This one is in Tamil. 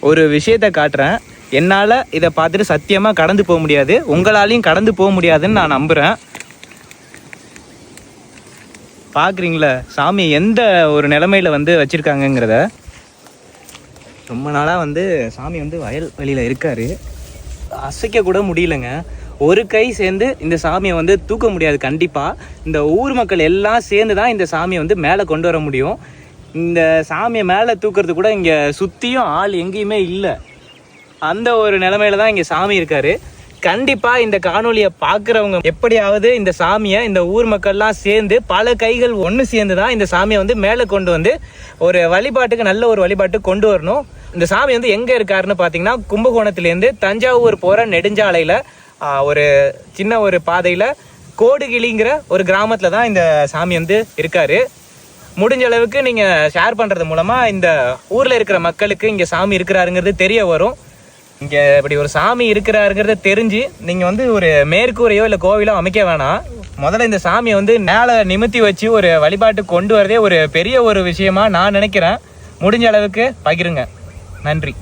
ஒரு விஷயத்தை காட்டுறேன். என்னால் இதை பார்த்துட்டு சத்தியமாக கடந்து போக முடியாது, உங்களாலையும் கடந்து போக முடியாதுன்னு நான் நம்புகிறேன். பார்க்குறீங்களா சாமி எந்த ஒரு நிலைமையில் வந்து வச்சுருக்காங்கங்கிறத. ரொம்ப நாளாக சாமி வயல் வெளியில் இருக்கார், அசைக்க கூட முடியலங்க. ஒரு கை சேர்ந்து இந்த சாமியை தூக்க முடியாது. கண்டிப்பாக இந்த ஊர் மக்கள் எல்லாம் சேர்ந்து தான் இந்த சாமியை மேலே கொண்டு வர முடியும். இந்த சாமியை மேலே தூக்கிறது கூட இங்கே சுற்றியும் ஆள் எங்கேயுமே இல்லை. அந்த ஒரு நிலைமையில தான் இங்கே சாமி இருக்கார். கண்டிப்பாக இந்த காணொலியை பார்க்குறவங்க எப்படியாவது இந்த சாமியை இந்த ஊர் மக்கள்லாம் சேர்ந்து பல கைகள் ஒன்று சேர்ந்து தான் இந்த சாமியை மேலே கொண்டு வந்து ஒரு வழிபாட்டுக்கு நல்ல ஒரு வழிபாட்டுக்கு கொண்டு வரணும். இந்த சாமி எங்கே இருக்காருன்னு பார்த்தீங்கன்னா, கும்பகோணத்துலேருந்து தஞ்சாவூர் போகிற நெடுஞ்சாலையில் ஒரு சின்ன ஒரு பாதையில் கோடுகிளிங்கிற ஒரு கிராமத்தில் தான் இந்த சாமி இருக்கார். முடிஞ்ச அளவுக்கு நீங்கள் ஷேர் பண்ணுறது மூலமாக இந்த ஊரில் இருக்கிற மக்களுக்கு இங்கே சாமி இருக்கிறாருங்கிறது தெரிய வரும். இங்கே இப்படி ஒரு சாமி இருக்கிறாருங்கிறத தெரிஞ்சு நீங்கள் ஒரு மேற்கூரையோ இல்லை கோவிலோ அமைக்க வேணாம். முதல்ல இந்த சாமியை மேலே நிமித்தி வச்சு ஒரு வழிபாட்டு கொண்டு வரதே ஒரு பெரிய ஒரு விஷயமா நான் நினைக்கிறேன். முடிஞ்ச அளவுக்கு பகிருங்க. நன்றி.